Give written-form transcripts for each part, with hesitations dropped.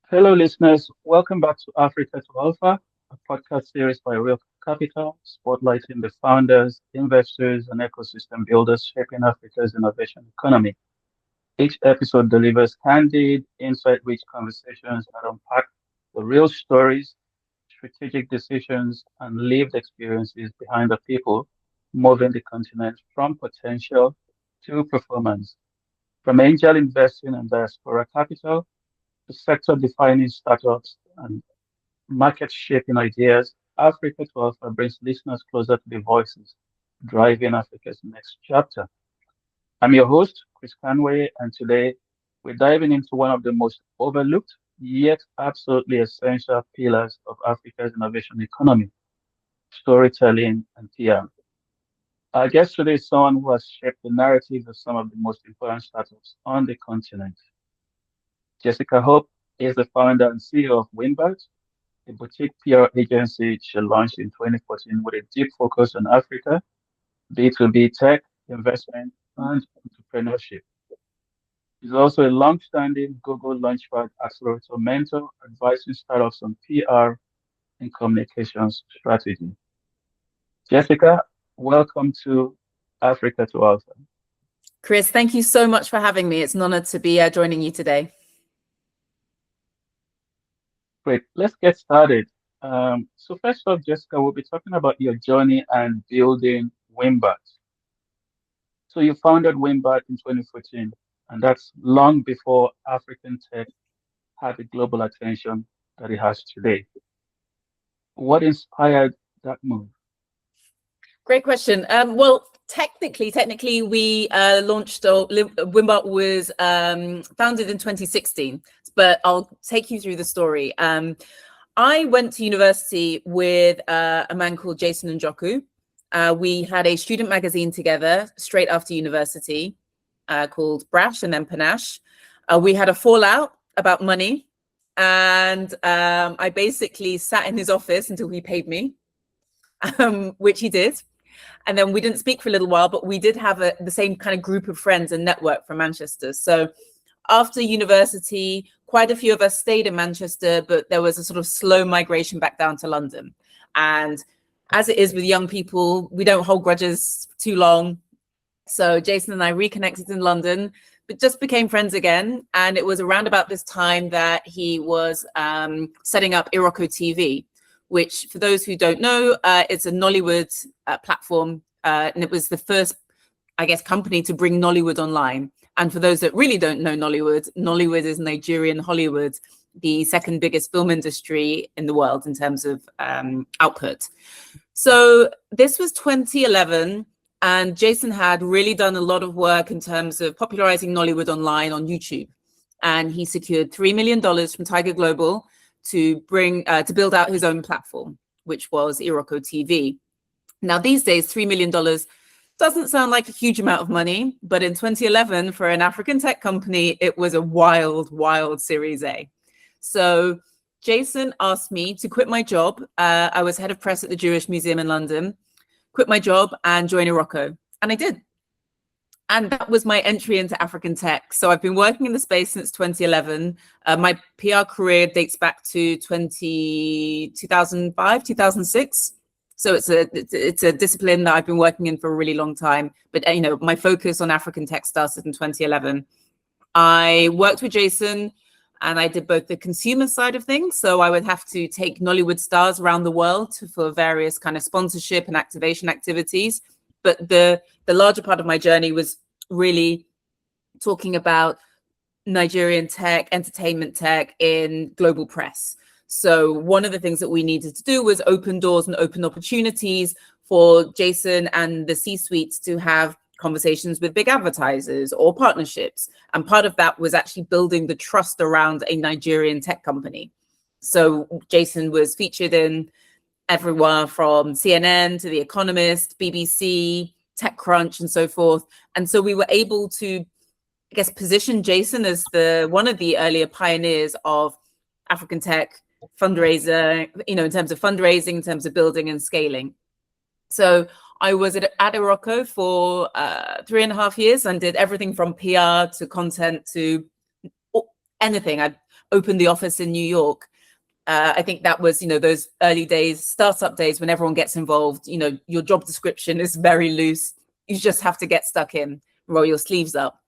Hello, listeners. Welcome back to Africa to Alpha, a podcast series by Real Capital, spotlighting the founders, investors, and ecosystem builders shaping Africa's innovation economy. Each episode delivers candid, insight-rich conversations that unpack the real stories, strategic decisions, and lived experiences behind the people moving the continent from potential to performance. From angel investing and diaspora capital to sector-defining startups and market-shaping ideas, Africa to Alpha brings listeners closer to the voices driving Africa's next chapter. I'm your host, Chris Canway, and today we're diving into one of the most overlooked yet absolutely essential pillars of Africa's innovation economy, storytelling and PR. Our guest today is someone who has shaped the narrative of some of the most important startups on the continent. Jessica Hope is the founder and CEO of Wimbart, a boutique PR agency she launched in 2014 with a deep focus on Africa, B2B tech, investment, and entrepreneurship. She's also a long-standing Google Launchpad accelerator mentor, advising startups on PR and communications strategy. Jessica, welcome to Africa to Alpha. Chris, thank you so much for having me. It's an honor to be joining you today. Great, let's get started. So first off, Jessica, we'll be talking about your journey and building Wimbart. So you founded Wimbart in 2014, and that's long before African tech had the global attention that it has today. What inspired that move? Great question. Well, technically, we launched. Wimbart was founded in 2016, but I'll take you through the story. I went to university with a man called Jason Njoku. We had a student magazine together straight after university called Brash and then Panache. We had a fallout about money, and I basically sat in his office until he paid me, which he did. And then we didn't speak for a little while, but we did have the same kind of group of friends and network from Manchester. So after university, quite a few of us stayed in Manchester, but there was a sort of slow migration back down to London. And as it is with young people, we don't hold grudges too long. So Jason and I reconnected in London, but just became friends again. And it was around about this time that he was setting up iROKOtv, which for those who don't know, it's a Nollywood platform. And it was the first, I guess, company to bring Nollywood online. And for those that really don't know Nollywood, Nollywood is Nigerian Hollywood, the second biggest film industry in the world in terms of output. So this was 2011, and Jason had really done a lot of work in terms of popularizing Nollywood online on YouTube. And he secured $3 million from Tiger Global to build out his own platform, which was iROKOtv. Now, these days, $3 million doesn't sound like a huge amount of money, but in 2011, for an African tech company, it was a wild, wild Series A. So Jason asked me to quit my job. I was head of press at the Jewish Museum in London, quit my job and join iROKO. And I did. And that was my entry into African tech. So I've been working in the space since 2011. My PR career dates back to 2005, 2006. So it's a discipline that I've been working in for a really long time. But my focus on African tech started in 2011. I worked with Jason and I did both the consumer side of things. So I would have to take Nollywood stars around the world for various kind of sponsorship and activation activities. But the larger part of my journey was really talking about Nigerian tech, entertainment tech in global press. So one of the things that we needed to do was open doors and open opportunities for Jason and the C-suites to have conversations with big advertisers or partnerships. And part of that was actually building the trust around a Nigerian tech company. So Jason was featured in everywhere from CNN to The Economist, BBC, TechCrunch, and so forth. And so we were able to, I guess, position Jason as one of the earlier pioneers of African tech fundraiser, in terms of fundraising, in terms of building and scaling. So I was at iROKO for 3.5 years and did everything from PR to content to anything. I opened the office in New York. I think that was, those early days, startup days, when everyone gets involved. Your job description is very loose. You just have to get stuck in, roll your sleeves up.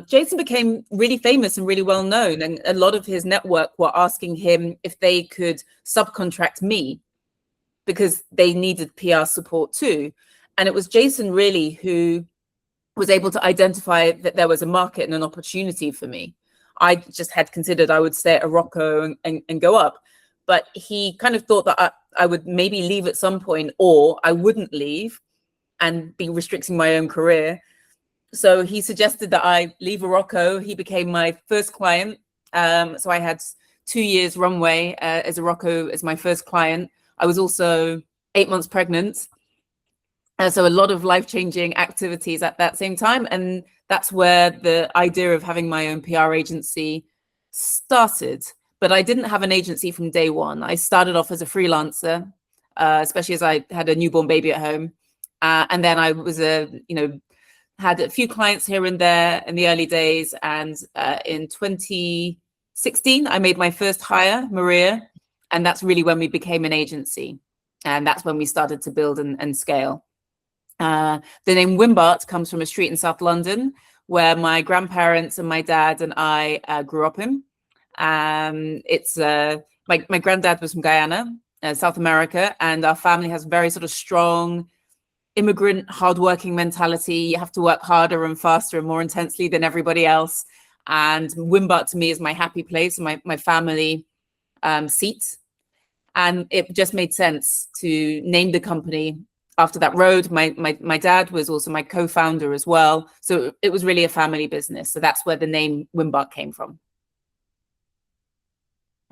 Jason became really famous and really well known, and a lot of his network were asking him if they could subcontract me because they needed PR support too. And it was Jason really who was able to identify that there was a market and an opportunity for me. I just had considered I would stay at iROKO and go up. But he kind of thought that I would maybe leave at some point, or I wouldn't leave and be restricting my own career. So he suggested that I leave iROKO. He became my first client. So I had 2 years runway as iROKO as my first client. I was also 8 months pregnant. So a lot of life-changing activities at that same time. And that's where the idea of having my own PR agency started. But I didn't have an agency from day one. I started off as a freelancer, especially as I had a newborn baby at home. And then I was had a few clients here and there in the early days. And in 2016, I made my first hire, Maria. And that's really when we became an agency. And that's when we started to build and scale. The name Wimbart comes from a street in South London where my grandparents and my dad and I grew up in. It's my granddad was from Guyana, South America, and our family has very sort of strong immigrant, hardworking mentality. You have to work harder and faster and more intensely than everybody else. And Wimbart to me is my happy place, my family seat. And it just made sense to name the company after that road. My dad was also my co-founder as well. So it was really a family business. So that's where the name Wimbart came from.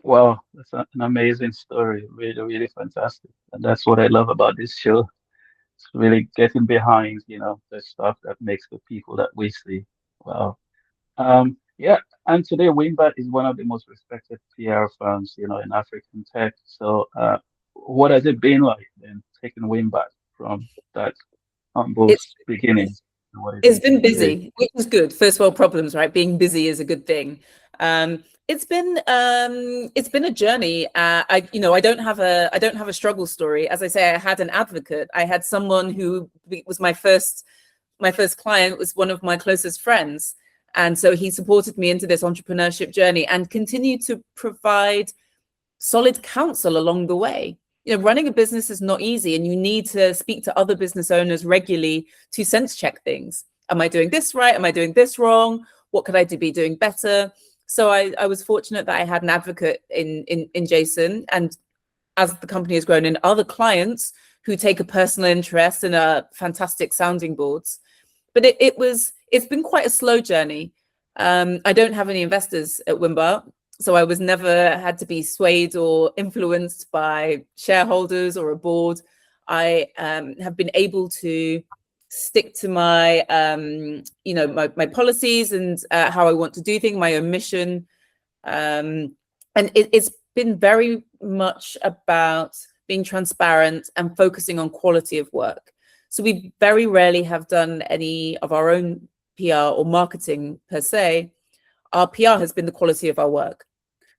Wow, that's an amazing story. Really, really fantastic. And that's what I love about this show. It's really getting behind, the stuff that makes the people that we see. Wow. Yeah, and today Wimbart is one of the most respected PR firms, in African tech. So, what has it been like then taking Wimbart from that humble It's beginning to what it It's is been today? busy, which is good. First world problems, right? Being busy is a good thing. It's been a journey. I don't have a struggle story. As I say, I had an advocate. I had someone who was my first client, was one of my closest friends. And so he supported me into this entrepreneurship journey and continued to provide solid counsel along the way. Running a business is not easy, and you need to speak to other business owners regularly to sense check things. Am I doing this right? Am I doing this wrong? What could I be doing better? So I was fortunate that I had an advocate in Jason, and as the company has grown, in other clients who take a personal interest and are fantastic sounding boards. But it's been quite a slow journey. I don't have any investors at Wimbart. So I was never had to be swayed or influenced by shareholders or a board. I have been able to stick to my, my policies and how I want to do things, my own mission. And it's been very much about being transparent and focusing on quality of work. So we very rarely have done any of our own PR or marketing per se. Our PR has been the quality of our work.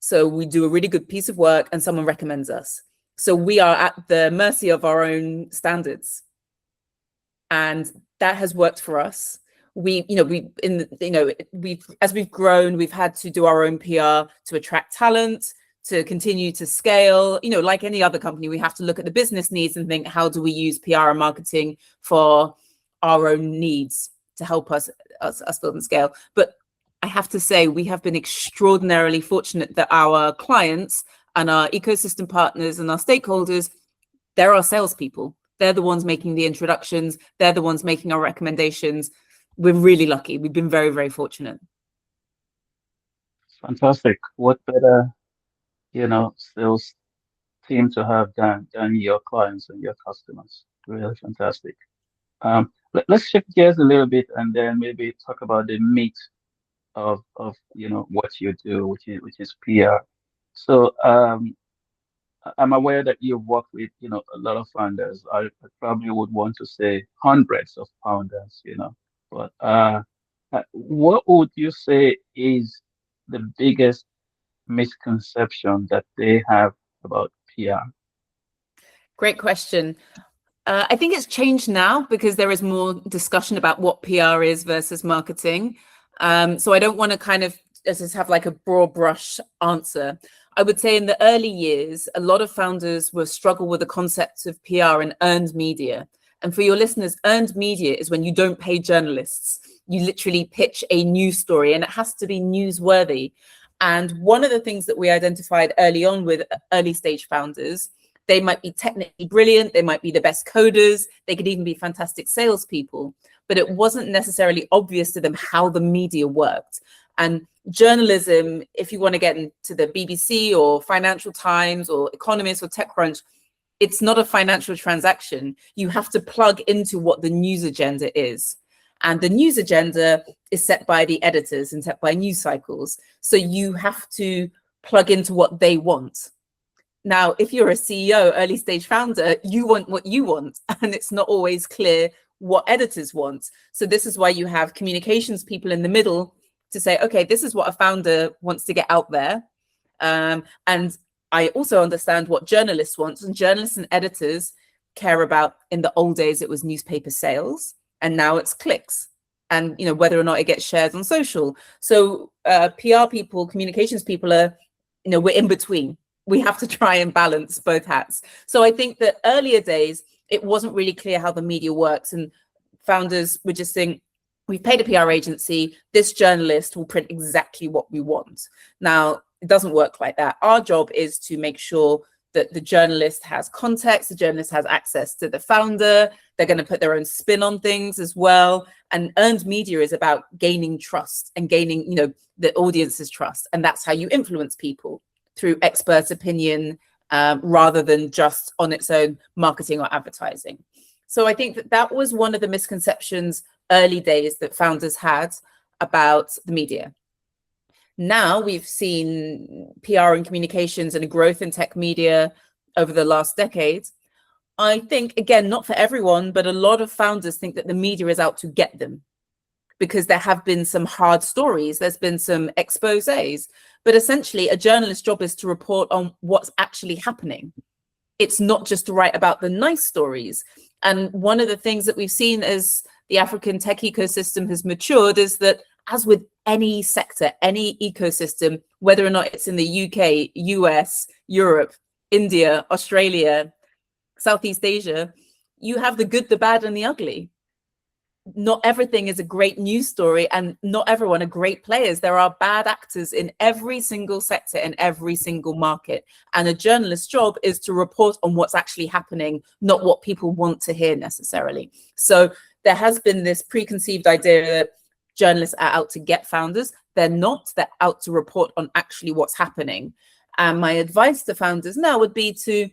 So we do a really good piece of work and someone recommends us. So we are at the mercy of our own standards. And that has worked for us. As we've grown, we've had to do our own PR to attract talent, to continue to scale. Like any other company, we have to look at the business needs and think, how do we use PR and marketing for our own needs to help us build and scale? But I have to say, we have been extraordinarily fortunate that our clients and our ecosystem partners and our stakeholders, they're our salespeople. They're the ones making the introductions. They're the ones making our recommendations. We're really lucky. We've been very, very fortunate. Fantastic. What better, sales team to have than your clients and your customers? Really fantastic. Let's shift gears a little bit and then maybe talk about the meat of what you do, which is PR. So I'm aware that you've worked with a lot of founders. I probably would want to say hundreds of founders, but what would you say is the biggest misconception that they have about PR? Great question. I think it's changed now because there is more discussion about what PR is versus marketing. So I don't want to kind of just have like a broad brush answer. I would say in the early years, a lot of founders will struggle with the concept of PR and earned media. And for your listeners, earned media is when you don't pay journalists. You literally pitch a news story and it has to be newsworthy. And one of the things that we identified early on with early stage founders, they might be technically brilliant, they might be the best coders, they could even be fantastic salespeople, but it wasn't necessarily obvious to them how the media worked. And journalism, if you want to get into the BBC or Financial Times or Economist or TechCrunch, it's not a financial transaction. You have to plug into what the news agenda is. And the news agenda is set by the editors and set by news cycles. So you have to plug into what they want. Now, if you're a CEO, early stage founder, you want what you want, and it's not always clear what editors want. So this is why you have communications people in the middle to say, okay, this is what a founder wants to get out there. And I also understand what journalists want, and journalists and editors care about, in the old days, it was newspaper sales, and now it's clicks and, you know, whether or not it gets shared on social. So PR people, communications people are, you know, we're in between. We have to try and balance both hats. So I think that earlier days, it wasn't really clear how the media works, and founders would just think, we've paid a PR agency, this journalist will print exactly what we want. Now, it doesn't work like that. Our job is to make sure that the journalist has context, the journalist has access to the founder, they're going to put their own spin on things as well. And earned media is about gaining trust and gaining, you know, the audience's trust. And that's how you influence people, through expert opinion, rather than just on its own marketing or advertising. So I think that that was one of the misconceptions early days that founders had about the media. Now we've seen PR and communications and a growth in tech media over the last decade. I think, again, not for everyone, but a lot of founders think that the media is out to get them, because there have been some hard stories, there's been some exposés, but essentially a journalist's job is to report on what's actually happening. It's not just to write about the nice stories. And one of the things that we've seen as the African tech ecosystem has matured is that, as with any sector, any ecosystem, whether or not it's in the UK, US, Europe, India, Australia, Southeast Asia, you have the good, the bad, and the ugly. Not everything is a great news story, and not everyone are great players. There are bad actors in every single sector, in every single market. And a journalist's job is to report on what's actually happening, not what people want to hear necessarily. So there has been this preconceived idea that journalists are out to get founders. They're not, they're out to report on actually what's happening. And my advice to founders now would be to,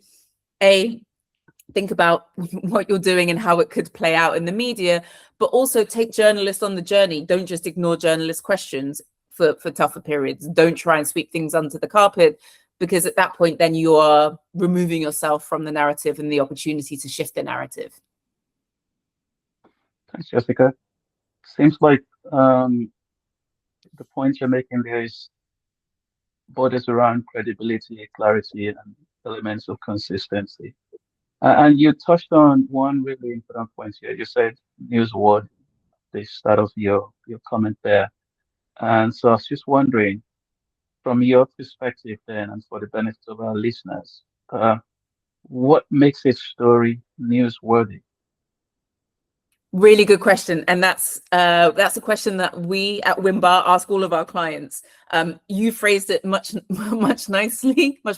think about what you're doing and how it could play out in the media, but also take journalists on the journey. Don't just ignore journalist questions for tougher periods. Don't try and sweep things under the carpet, because at that point, then you are removing yourself from the narrative and the opportunity to shift the narrative. Thanks, Jessica. Seems like the point you're making there is borders around credibility, clarity, and elements of consistency. And you touched on one really important point here. You said newsworthy, the start of your comment there. And so I was just wondering, from your perspective then, and for the benefit of our listeners, what makes a story newsworthy? Really good question. And that's a question that we at Wimbart ask all of our clients. You phrased it much more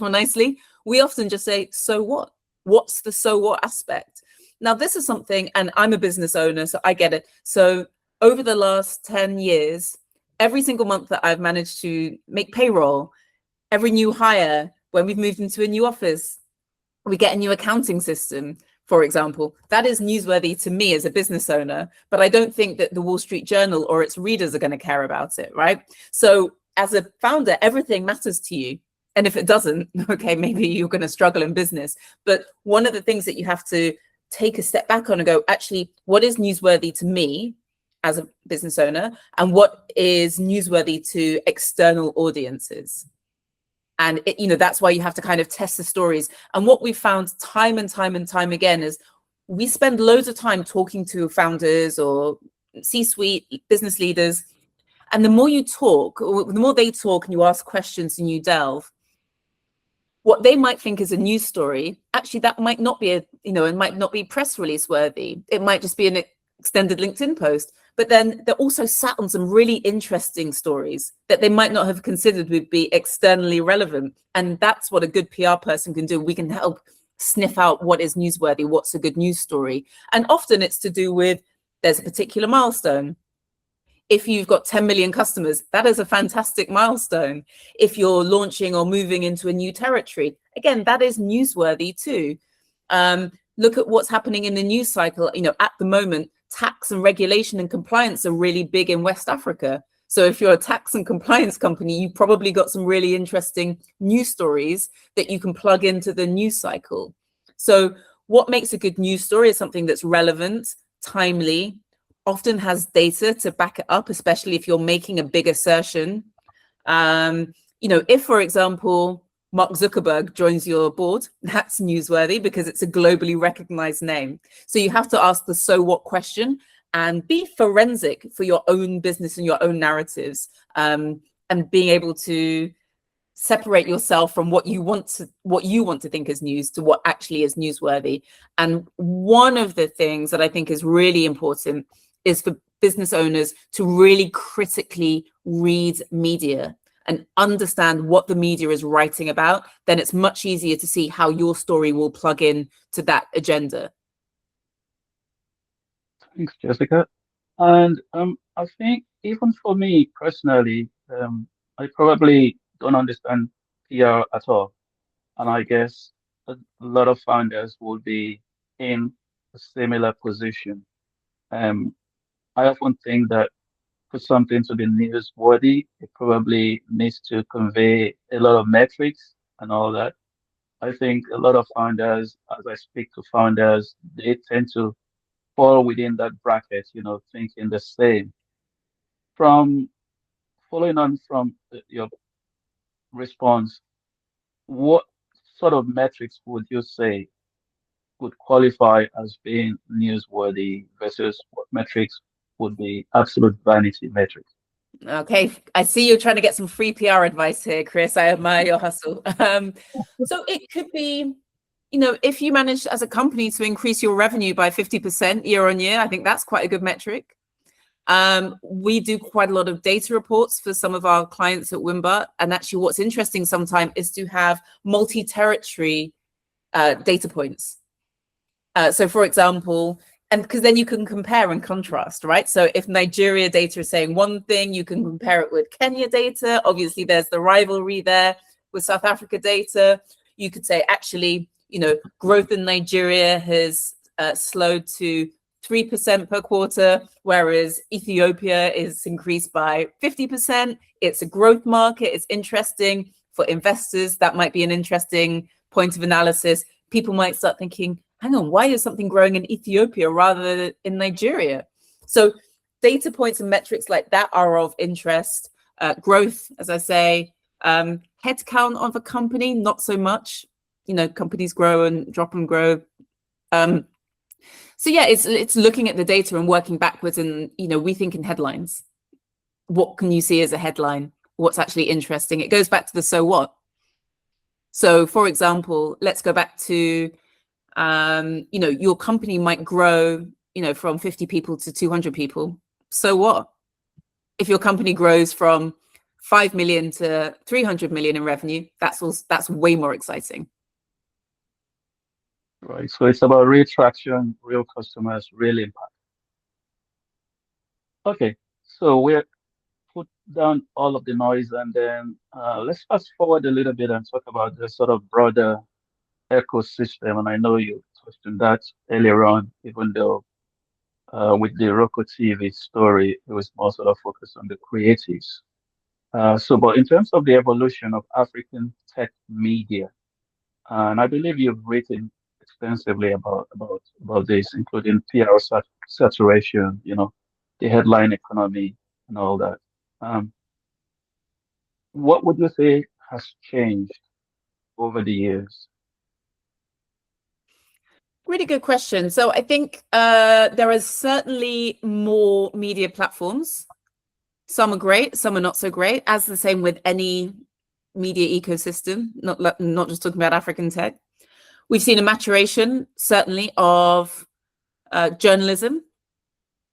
nicely. We often just say, so what? What's the so what aspect? Now, this is something, and I'm a business owner, so I get it. So over the last 10 years, every single month that I've managed to make payroll, every new hire, when we've moved into a new office, we get a new accounting system, for example, that is newsworthy to me as a business owner, but I don't think that the Wall Street Journal or its readers are going to care about it, right? So as a founder, everything matters to you. And if it doesn't, okay, maybe you're going to struggle in business. But one of the things that you have to take a step back on and go, actually, what is newsworthy to me as a business owner, and what is newsworthy to external audiences? And that's why you have to kind of test the stories. And what we've found time and time and time again is we spend loads of time talking to founders or C-suite business leaders. And the more you talk, or the more they talk and you ask questions and you delve, what they might think is a news story, actually that might not be it might not be press release worthy. It might just be an extended LinkedIn post. But then they're also sat on some really interesting stories that they might not have considered would be externally relevant. And that's what a good PR person can do. We can help sniff out what is newsworthy, what's a good news story. And often it's to do with, there's a particular milestone. If you've got 10 million customers, that is a fantastic milestone. If you're launching or moving into a new territory, again, that is newsworthy too. Look at what's happening in the news cycle. At the moment, tax and regulation and compliance are really big in West Africa. So if you're a tax and compliance company, you've probably got some really interesting news stories that you can plug into the news cycle. So what makes a good news story is something that's relevant, timely, often has data to back it up, especially if you're making a big assertion. If, for example, Mark Zuckerberg joins your board, that's newsworthy because it's a globally recognized name. So you have to ask the so what question and be forensic for your own business and your own narratives, and being able to separate yourself from what you want to think is news to what actually is newsworthy. And one of the things that I think is really important is for business owners to really critically read media and understand what the media is writing about. Then it's much easier to see how your story will plug in to that agenda. Thanks, Jessica. And I think even for me personally, I probably don't understand PR at all. And I guess a lot of founders will be in a similar position. Um, I often think that for something to be newsworthy, it probably needs to convey a lot of metrics and all that. I think a lot of founders, as I speak to founders, they tend to fall within that bracket, thinking the same. From following on from your response, what sort of metrics would you say would qualify as being newsworthy versus what metrics would be absolute vanity metrics? Okay, I see you're trying to get some free PR advice here, Chris. I admire your hustle. So it could be, if you manage as a company to increase your revenue by 50% year on year, I think that's quite a good metric. We do quite a lot of data reports for some of our clients at Wimbart. And actually what's interesting sometimes is to have multi-territory data points. So for example, and because then you can compare and contrast, right? So if Nigeria data is saying one thing, you can compare it with Kenya data. Obviously, there's the rivalry there with South Africa data. You could say, actually, growth in Nigeria has slowed to 3% per quarter, whereas Ethiopia is increased by 50%. It's a growth market. It's interesting for investors. That might be an interesting point of analysis. People might start thinking, hang on, why is something growing in Ethiopia rather than in Nigeria? So data points and metrics like that are of interest. Growth, as I say, headcount of a company, not so much. Companies grow and drop and grow. So yeah, it's looking at the data and working backwards, and we think in headlines. What can you see as a headline? What's actually interesting? It goes back to the so what. So for example, let's go back to your company might grow, from 50 people to 200 people. So what? If your company grows from 5 million to 300 million in revenue, that's way more exciting. Right. So it's about real traction, real customers, real impact. Okay. So we're put down all of the noise, and then let's fast forward a little bit and talk about the sort of broader ecosystem. And I know you touched on that earlier on, even though with the iROKOtv story, it was more sort of focused on the creatives. But in terms of the evolution of African tech media, and I believe you've written extensively about this, including PR saturation, the headline economy and all that. What would you say has changed over the years? Really good question. So I think there are certainly more media platforms. Some are great, some are not so great, as the same with any media ecosystem, not just talking about African tech. We've seen a maturation, certainly, of journalism.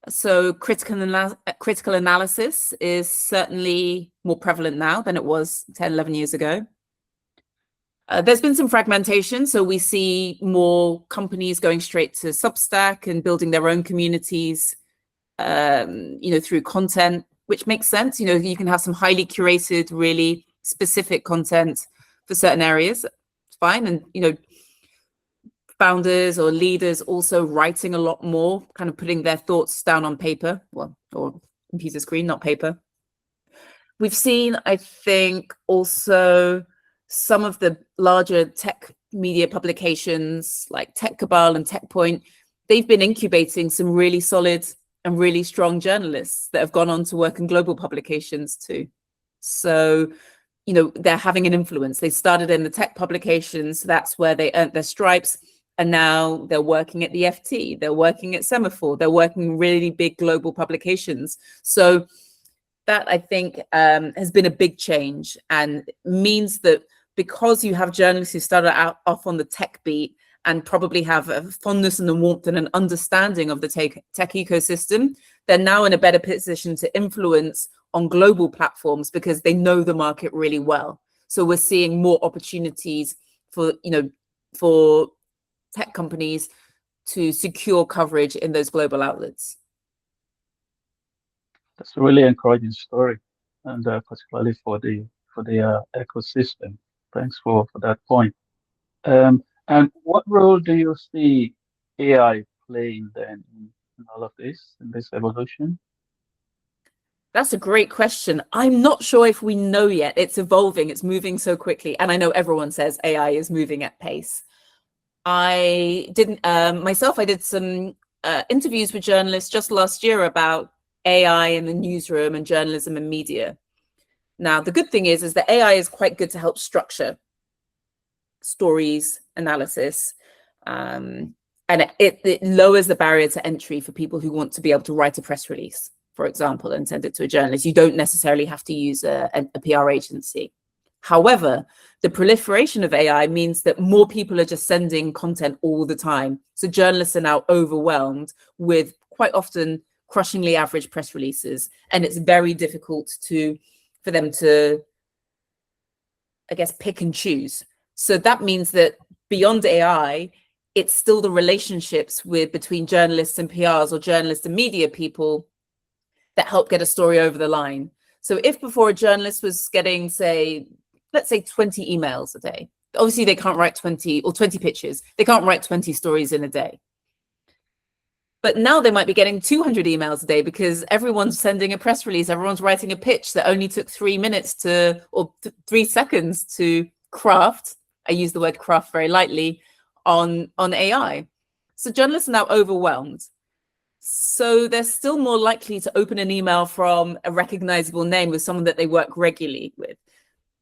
So critical analysis is certainly more prevalent now than it was 10, 11 years ago. There's been some fragmentation. So we see more companies going straight to Substack and building their own communities, through content, which makes sense. You can have some highly curated, really specific content for certain areas. It's fine. And, founders or leaders also writing a lot more, kind of putting their thoughts down on paper, or computer screen, not paper. We've seen, I think, also some of the larger tech media publications like Tech Cabal and TechPoint, they've been incubating some really solid and really strong journalists that have gone on to work in global publications too. So, they're having an influence. They started in the tech publications. That's where they earned their stripes. And now they're working at the FT, they're working at Semaphore, they're working really big global publications. So that, I think, has been a big change, and means that because you have journalists who started off on the tech beat and probably have a fondness and a warmth and an understanding of the tech ecosystem, they're now in a better position to influence on global platforms because they know the market really well. So we're seeing more opportunities for tech companies to secure coverage in those global outlets. That's a really encouraging story, and particularly for the ecosystem. Thanks for that point. And what role do you see AI playing then in all of this, in this evolution? That's a great question. I'm not sure if we know yet. It's evolving, it's moving so quickly. And I know everyone says AI is moving at pace. I did some interviews with journalists just last year about AI in the newsroom and journalism and media. Now, the good thing is that AI is quite good to help structure stories, analysis, and it lowers the barrier to entry for people who want to be able to write a press release, for example, and send it to a journalist. You don't necessarily have to use a PR agency. However, the proliferation of AI means that more people are just sending content all the time. So journalists are now overwhelmed with quite often crushingly average press releases. And it's very difficult for them to, I guess, pick and choose. So that means that beyond AI, it's still the relationships between journalists and PRs, or journalists and media people, that help get a story over the line. So if before a journalist was getting, let's say 20 emails a day, obviously they can't write 20 pitches. They can't write 20 stories in a day. But now they might be getting 200 emails a day because everyone's sending a press release. Everyone's writing a pitch that only took 3 minutes or 3 seconds to craft. I use the word craft very lightly on AI. So journalists are now overwhelmed. So they're still more likely to open an email from a recognizable name with someone that they work regularly with.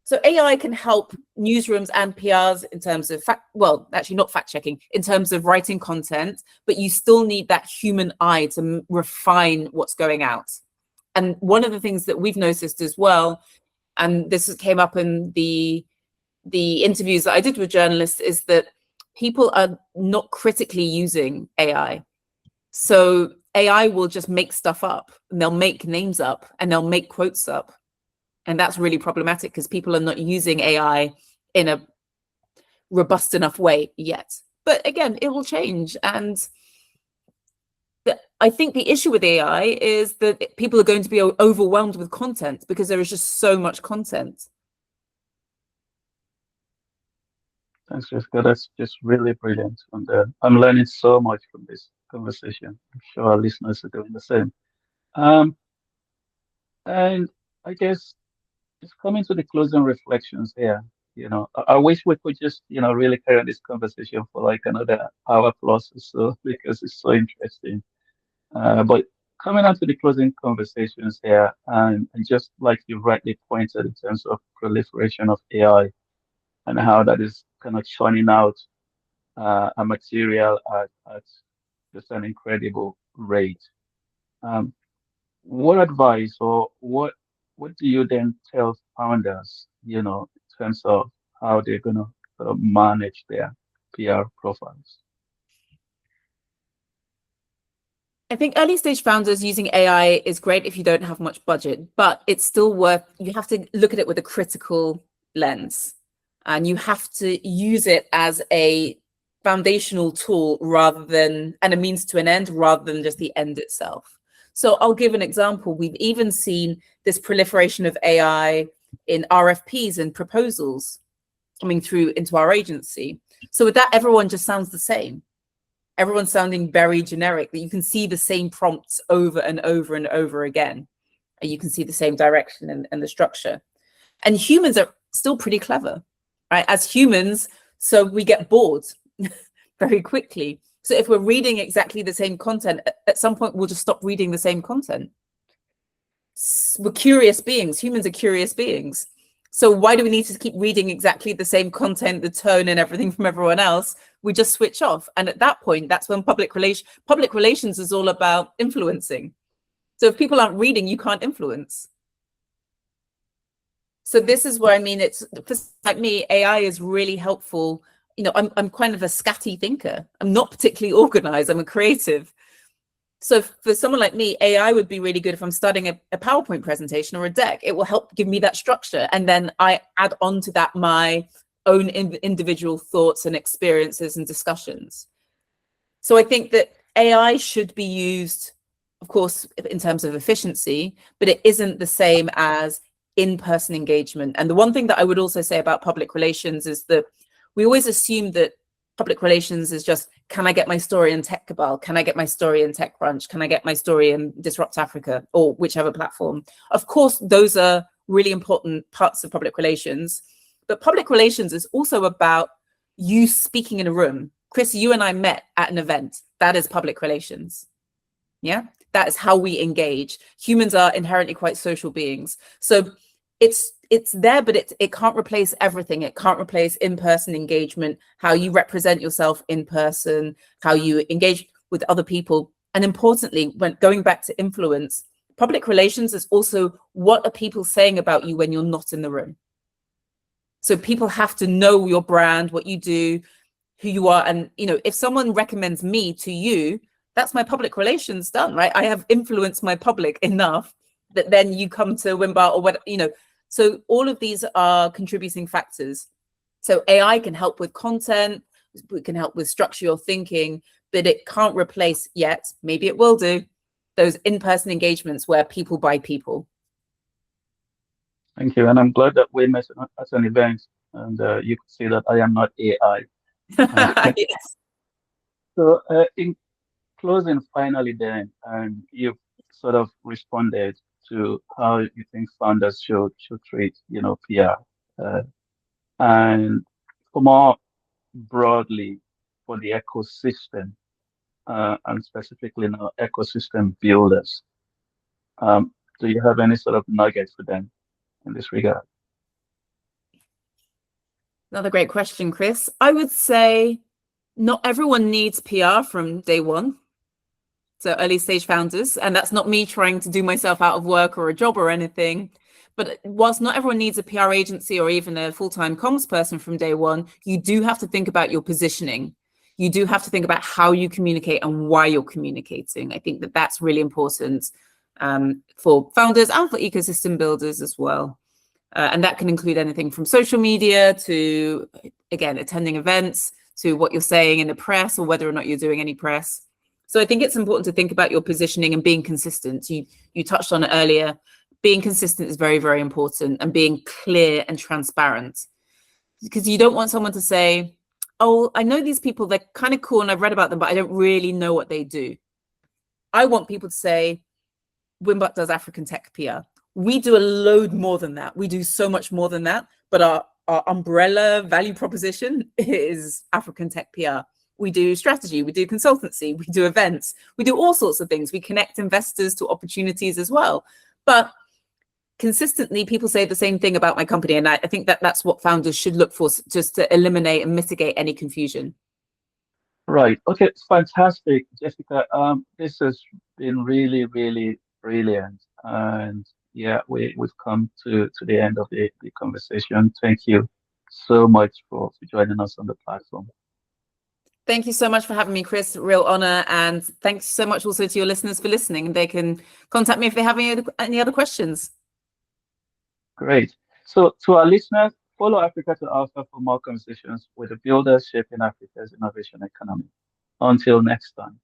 So AI can help newsrooms and PRs in terms of not fact checking, in terms of writing content, but you still need that human eye to refine what's going out. And one of the things that we've noticed as well, and this came up in the interviews that I did with journalists, is that people are not critically using AI. So AI will just make stuff up, and they'll make names up, and they'll make quotes up. And that's really problematic because people are not using AI in a robust enough way yet. But again, it will change. And I think the issue with AI is that people are going to be overwhelmed with content because there is just so much content. Thanks, Jessica. That's just really brilliant. And I'm learning so much from this conversation. I'm sure our listeners are doing the same. And I guess just coming to the closing reflections here, I wish we could just, really carry on this conversation for like another hour plus or so because it's so interesting. But coming on to the closing conversations here, and just like you rightly pointed in terms of proliferation of AI and how that is kind of churning out a material at just an incredible rate. Um, what advice or what do you then tell founders, in terms of how they're gonna sort of manage their PR profiles? I think early stage founders using AI is great if you don't have much budget, but it's still you have to look at it with a critical lens, and you have to use it as a foundational tool and a means to an end rather than just the end itself. So I'll give an example. We've even seen this proliferation of AI in RFPs and proposals coming through into our agency. So with that, everyone just sounds the same. Everyone's sounding very generic, that you can see the same prompts over and over and over again. And you can see the same direction and the structure. And humans are still pretty clever, right? As humans, so we get bored very quickly. So if we're reading exactly the same content, at some point, we'll just stop reading the same content. We're curious beings. Humans are curious beings. So why do we need to keep reading exactly the same content, the tone and everything from everyone else? We just switch off. And at that point, that's when public relations is all about influencing. So if people aren't reading, you can't influence. So this is where, I mean, it's like me, AI is really helpful. I'm kind of a scatty thinker. I'm not particularly organized. I'm a creative. So for someone like me, AI would be really good if I'm starting a PowerPoint presentation or a deck. It will help give me that structure. And then I add on to that my own individual thoughts and experiences and discussions. So I think that AI should be used, of course, in terms of efficiency, but it isn't the same as in-person engagement. And the one thing that I would also say about public relations is that we always assume that public relations is just, can I get my story in Tech Cabal? Can I get my story in TechCrunch? Can I get my story in Disrupt Africa or whichever platform? Of course, those are really important parts of public relations, but public relations is also about you speaking in a room. Chris, you and I met at an event. That is public relations. Yeah, that is how we engage. Humans are inherently quite social beings. So it's there, but it can't replace everything. It can't replace in-person engagement, how you represent yourself in person, how you engage with other people. And importantly, when going back to influence, public relations is also what are people saying about you when you're not in the room. So people have to know your brand, what you do, who you are. And, if someone recommends me to you, that's my public relations done, right? I have influenced my public enough that then you come to Wimbart or what, So all of these are contributing factors. So AI can help with content, it can help with structure your thinking, but it can't replace yet, maybe it will do, those in-person engagements where people buy people. Thank you. And I'm glad that we met at an event and you could see that I am not AI. Yes. So in closing, finally, then, and you've sort of responded to how you think founders should treat, PR, and for more broadly for the ecosystem, and specifically now ecosystem builders. Do you have any sort of nuggets for them in this regard? Another great question, Chris. I would say not everyone needs PR from day one. So early stage founders, and that's not me trying to do myself out of work or a job or anything. But whilst not everyone needs a PR agency or even a full-time comms person from day one, you do have to think about your positioning. You do have to think about how you communicate and why you're communicating. I think that that's really important for founders and for ecosystem builders as well. And that can include anything from social media to, again, attending events, to what you're saying in the press or whether or not you're doing any press. So I think it's important to think about your positioning and being consistent. You touched on it earlier. Being consistent is very, very important, and being clear and transparent. Because you don't want someone to say, oh, I know these people, they're kind of cool and I've read about them, but I don't really know what they do. I want people to say, Wimbart does African tech PR. We do a load more than that. We do so much more than that, but our umbrella value proposition is African tech PR. We do strategy, we do consultancy, we do events, we do all sorts of things. We connect investors to opportunities as well. But consistently, people say the same thing about my company. And I think that that's what founders should look for, just to eliminate and mitigate any confusion. Right. Okay. Fantastic, Jessica. This has been really, really brilliant. And yeah, we've come to the end of the conversation. Thank you so much for joining us on the platform. Thank you so much for having me, Chris. Real honor. And thanks so much also to your listeners for listening. And they can contact me if they have any other questions. Great. So to our listeners, follow Africa to Alpha for more conversations with the builders shaping Africa's innovation economy. Until next time.